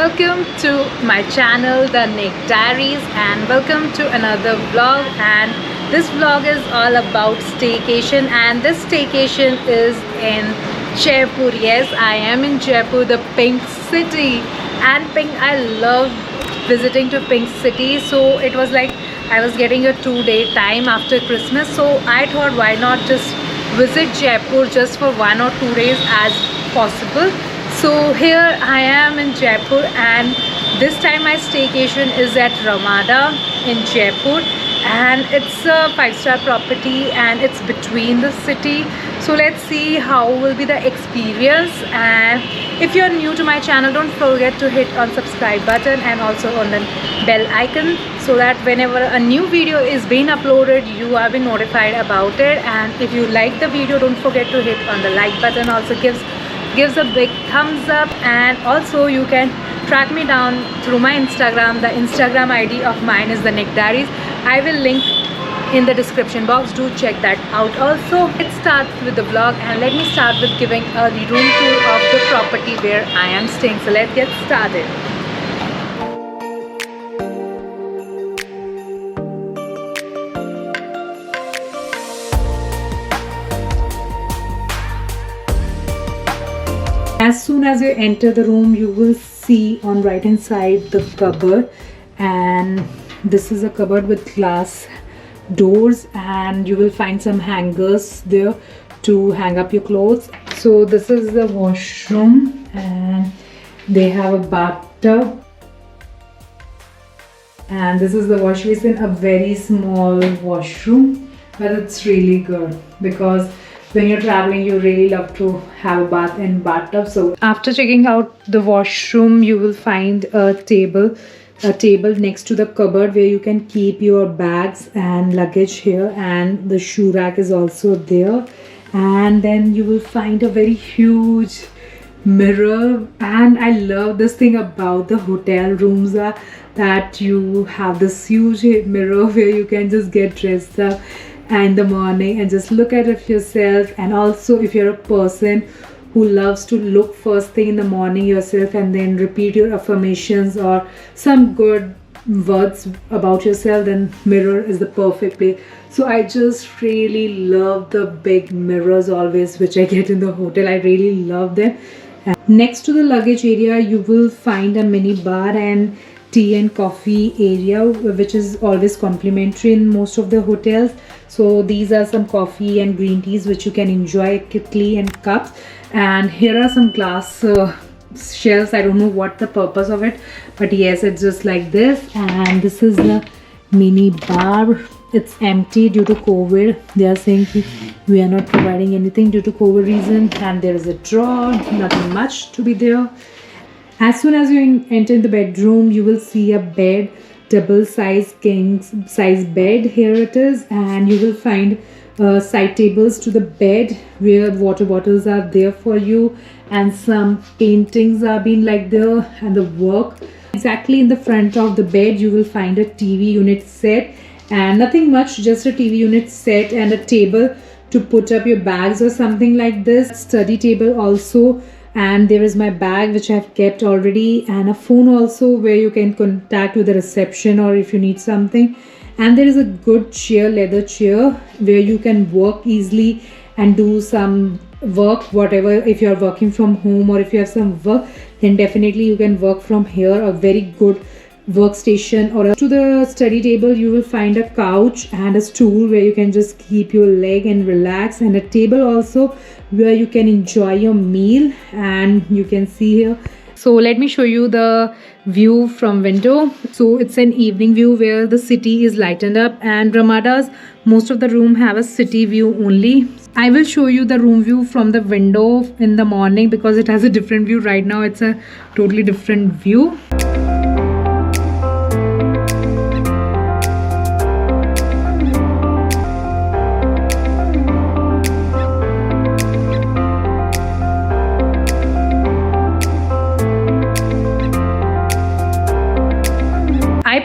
welcome to my channel, The Nick Diaries, and welcome to another vlog. And this vlog is all about staycation, and this staycation is in Jaipur. Yes, I am in Jaipur, the Pink City, and I love visiting to Pink City. So it was like I was getting a 2-day time after Christmas, so I thought why not just visit Jaipur just for 1 or 2 days as possible. So here I am in Jaipur, and this time my staycation is at Ramada in Jaipur, and it's a 5-star property and it's between the city. So let's see how will be the experience. And if you're new to my channel, don't forget to hit on subscribe button and also on the bell icon, so that whenever a new video is being uploaded, you are being notified about it. And if you like the video, don't forget to hit on the like button, also gives a big thumbs up. And also you can track me down through my Instagram. The Instagram ID of mine is The Nick Diaries. I will link in the description box. Do check that out. Also, let's start with the vlog, and let me start with giving a room tour of the property where I am staying. So let's get started. As soon as you enter the room, you will see on right hand side the cupboard, and this is a cupboard with glass doors, and you will find some hangers there to hang up your clothes. So this is the washroom, and they have a bathtub, and this is the wash basin, a very small washroom, but it's really good because when you're traveling, you really love to have a bath in bathtub. So after checking out the washroom, you will find a table next to the cupboard where you can keep your bags and luggage here, and the shoe rack is also there. And then you will find a very huge mirror, and I love this thing about the hotel rooms that you have this huge mirror where you can just get dressed up in the morning and just look at it yourself. And also, if you're a person who loves to look first thing in the morning yourself and then repeat your affirmations or some good words about yourself, then mirror is the perfect place. So I just really love the big mirrors always which I get in the hotel. I really love them. And next to the luggage area, you will find a mini bar and tea and coffee area, which is always complimentary in most of the hotels. So these are some coffee and green teas which you can enjoy quickly in cups. And here are some glass shelves. I don't know what the purpose of it, but yes, it's just like this. And this is the mini bar. It's empty due to COVID. They are saying we are not providing anything due to COVID reason. And there is a drawer, nothing much to be there. As soon as you enter the bedroom, you will see a bed, double size king size bed. Here it is, and you will find side tables to the bed where water bottles are there for you, and some paintings are being like there, and the work. Exactly in the front of the bed, you will find a TV unit set, and nothing much, just a TV unit set and a table to put up your bags or something like this. Study table also. And there is my bag which I've kept already, and a phone also where you can contact with the reception or if you need something. And there is a good chair, leather chair, where you can work easily and do some work, whatever. If you are working from home or if you have some work, then definitely you can work from here. A very good workstation. Or to the study table, you will find a couch and a stool where you can just keep your leg and relax, and a table also where you can enjoy your meal. And you can see here, so let me show you the view from window. So it's an evening view where the city is lightened up, and Ramada's most of the room have a city view only. I will show you the room view from the window in the morning because it has a different view. Right now it's a totally different view.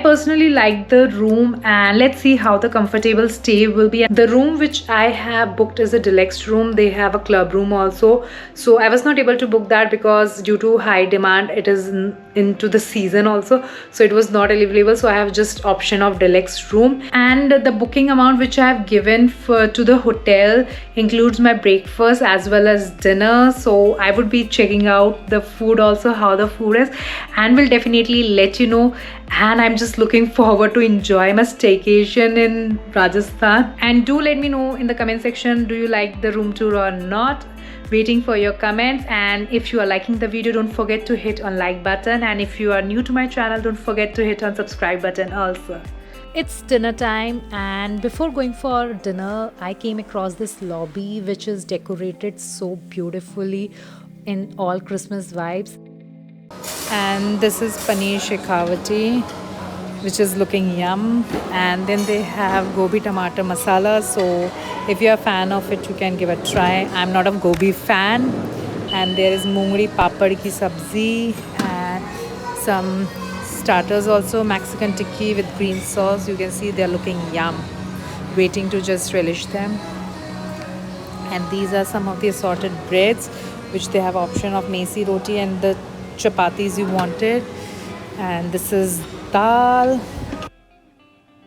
personally like the room, and let's see how the comfortable stay will be. The room which I have booked is a deluxe room. They have a club room also, so I was not able to book that because due to high demand, it is into the season also, so it was not available. So I have just option of deluxe room, and the booking amount which I have given to the hotel includes my breakfast as well as dinner. So I would be checking out the food also, how the food is, and will definitely let you know. And I'm just looking forward to enjoy my staycation in Rajasthan. And do let me know in the comment section, do you like the room tour or not? Waiting for your comments. And if you are liking the video, don't forget to hit on like button, and if you are new to my channel, don't forget to hit on subscribe button also. It's dinner time, and before going for dinner, I came across this lobby which is decorated so beautifully in all Christmas vibes. And this is paneer shekhawati, which is looking yum. And then they have gobi tomato masala, so if you're a fan of it, you can give a try. I'm not a gobi fan. And there is mungri papad ki sabzi and some starters also, Mexican tikki with green sauce. You can see they're looking yum, waiting to just relish them. And these are some of the assorted breads which they have option of mesi roti and the chapatis you wanted. And this is dal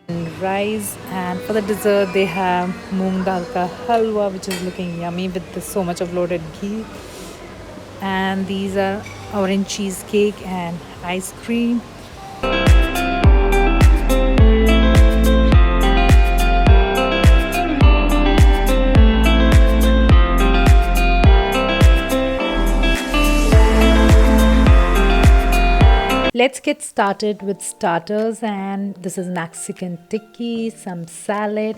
and rice, and for the dessert they have moong dal ka halwa, which is looking yummy with so much of loaded ghee. And these are orange cheesecake and ice cream. Let's get started with starters, and this is Mexican tikki, some salad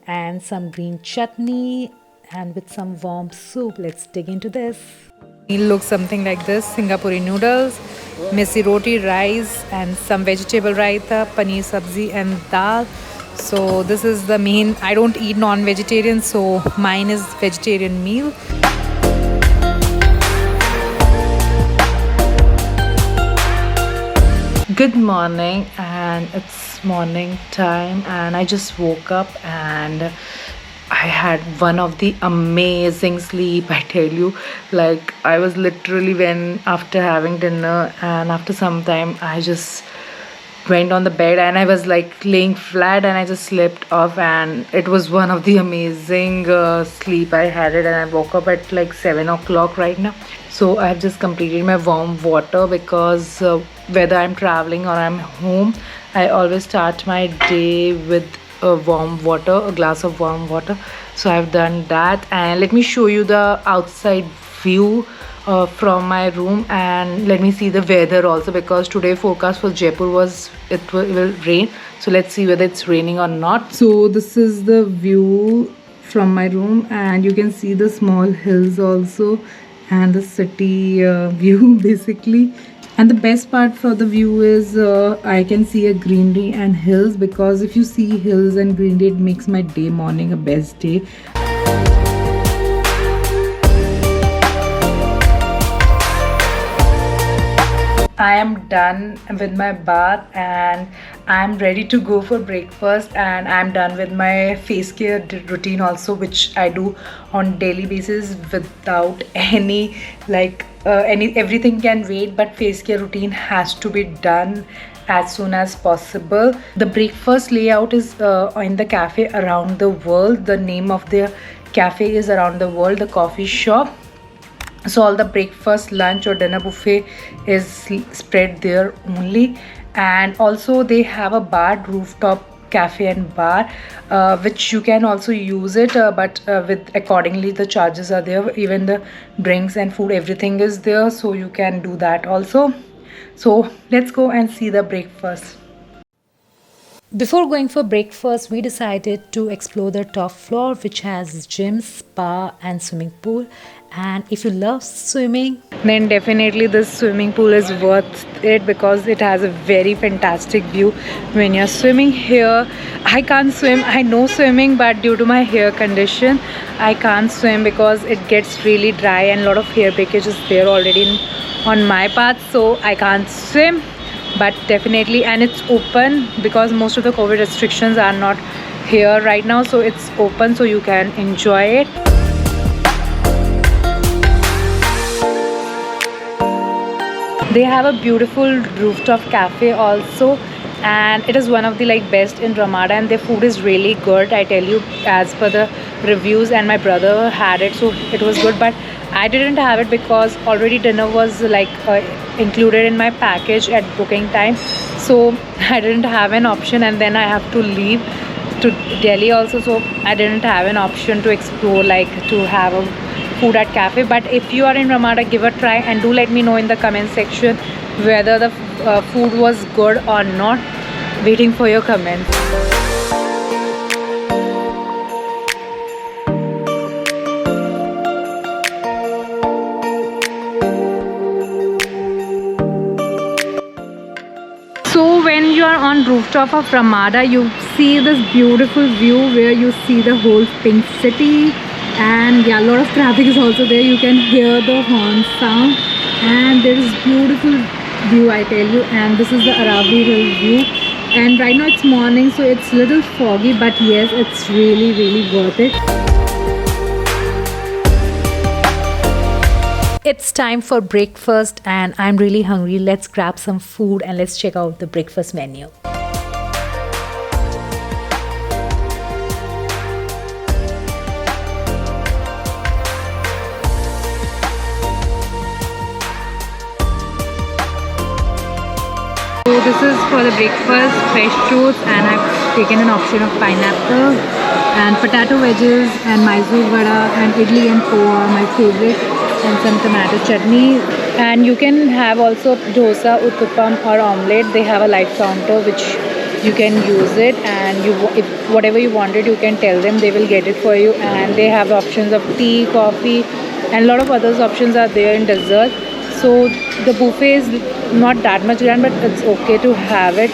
and some green chutney, and with some warm soup. Let's dig into this. It looks something like this: Singapore noodles, mesi roti, rice, and some vegetable raita, paneer sabzi and dal. So this is the main. I don't eat non-vegetarian, so mine is vegetarian meal. Good morning, and it's morning time, and I just woke up and I had one of the amazing sleep, I tell you. Like, I was literally, when after having dinner and after some time, I just went on the bed and I was like laying flat and I just slept off, and it was one of the amazing sleep I had it. And I woke up at like 7 o'clock right now. So I have just completed my warm water because whether I'm traveling or I'm home, I always start my day with warm water, a glass of warm water. So I've done that, and let me show you the outside view from my room, and let me see the weather also, because today forecast for Jaipur was it will rain. So let's see whether it's raining or not. So this is the view from my room, and you can see the small hills also and the city view basically. And the best part for the view is I can see a greenery and hills, because if you see hills and greenery, it makes my day morning a best day. I am done with my bath and I'm ready to go for breakfast, and I'm done with my face care routine also, which I do on daily basis without any everything can wait, but face care routine has to be done as soon as possible. The breakfast layout is in the cafe Around the World. The name of the cafe is Around the World, the coffee shop. So all the breakfast, lunch or dinner buffet is spread there only. And also they have a bar, rooftop cafe and bar, which you can also use it, but with accordingly the charges are there. Even the drinks and food, everything is there, so you can do that also. So let's go and see the breakfast. Before going for breakfast, we decided to explore the top floor, which has gym, spa and swimming pool. And if you love swimming, then definitely this swimming pool is worth it, because it has a very fantastic view when you're swimming here. I can't swim. I know swimming, but due to my hair condition, I can't swim because it gets really dry and a lot of hair breakage is there already on my part, so I can't swim. but definitely, and it's open because most of the COVID restrictions are not here right now, so it's open so you can enjoy it. They have a beautiful rooftop cafe also, and it is one of the like best in Ramada, and their food is really good, I tell you, as per the reviews, and my brother had it, so it was good. But I didn't have it because already dinner was like included in my package at booking time, so I didn't have an option, and then I have to leave to Delhi also, so I didn't have an option to explore, like to have a food at cafe. But if you are in Ramada, give a try, and do let me know in the comment section whether the food was good or not. Waiting for your comments. So when you are on rooftop of Ramada, you see this beautiful view where you see the whole pink city, and yeah, a lot of traffic is also there. You can hear the horn sound, and there is beautiful view, I tell you. And this is the Aravalli Hill view, and right now it's morning, so it's little foggy, but yes, it's really worth it. It's time for breakfast and I'm really hungry. Let's grab some food and let's check out the breakfast menu. So this is for the breakfast, fresh fruits, and I've taken an option of pineapple and potato wedges and Mysore vada and idli and poha, my favorite, and some tomato chutney. And you can have also dosa, uttapam or omelette. They have a light counter which you can use it, and if whatever you wanted, you can tell them, they will get it for you. And they have options of tea, coffee, and a lot of other options are there in dessert. So the buffet is not that much grand, but it's okay to have it.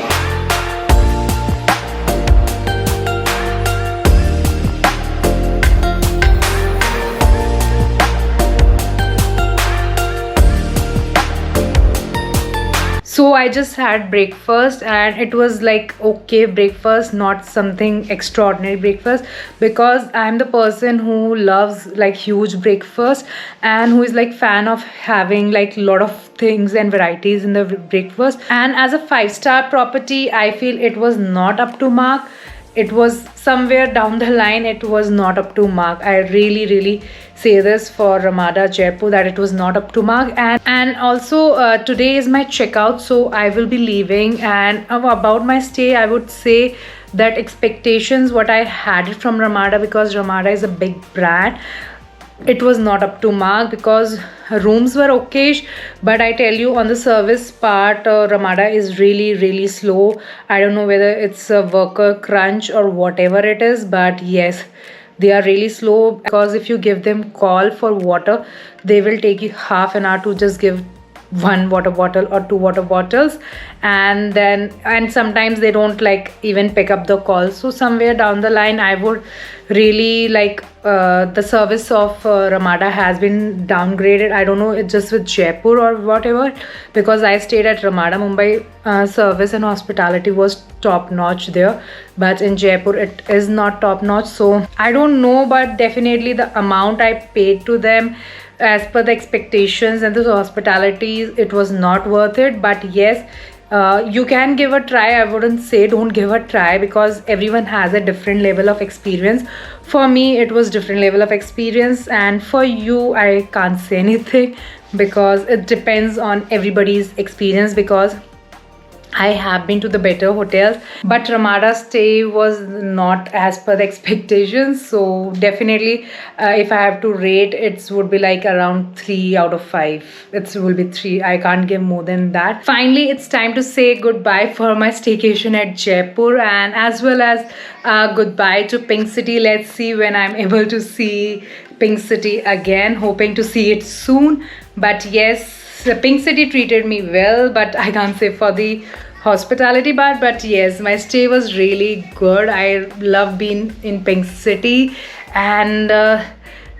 So I just had breakfast and it was like okay breakfast, not something extraordinary breakfast, because I'm the person who loves like huge breakfast and who is like fan of having like lot of things and varieties in the breakfast. And as a 5-star property, I feel it was not up to mark. It was somewhere down the line, it was not up to mark. I really say this for Ramada Jaipur, that it was not up to mark. And also today is my checkout, so I will be leaving. And about my stay, I would say that expectations what I had it from Ramada, because Ramada is a big brand, it was not up to mark, because rooms were okay, but I tell you on the service part, Ramada is really slow. I don't know whether it's a worker crunch or whatever it is, but yes, they are really slow, because if you give them call for water, they will take you half an hour to just give one water bottle or two water bottles, and sometimes they don't like even pick up the call. So somewhere down the line, I would really like the service of Ramada has been downgraded. I don't know, it's just with Jaipur or whatever, because I stayed at Ramada Mumbai. Service and hospitality was top notch there, but in Jaipur it is not top notch. So I don't know, but definitely the amount I paid to them as per the expectations and the hospitality, it was not worth it. But yes, you can give a try. I wouldn't say don't give a try, because everyone has a different level of experience. For me, it was different level of experience, and for you, I can't say anything, because it depends on everybody's experience. Because I have been to the better hotels, but Ramada's stay was not as per the expectations. So definitely, if I have to rate, it would be like around 3 out of 5. It will be 3. I can't give more than that. Finally, it's time to say goodbye for my staycation at Jaipur, and as well as goodbye to Pink City. Let's see when I'm able to see Pink City again. Hoping to see it soon. But yes, the Pink City treated me well, but I can't say for the hospitality part. But yes, my stay was really good. I love being in Pink City, and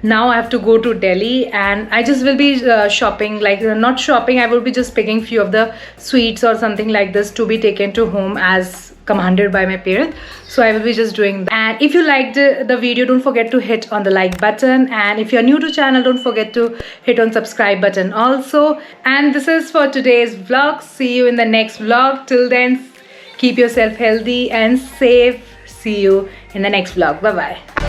now I have to go to Delhi, and I just will be shopping, like not shopping, I will be just picking few of the sweets or something like this to be taken to home as commanded by my parents. So I will be just doing that. And if you liked the video, don't forget to hit on the like button, and if you're new to channel, don't forget to hit on subscribe button also. And this is for today's vlog. See you in the next vlog. Till then, keep yourself healthy and safe. See you in the next vlog. Bye bye.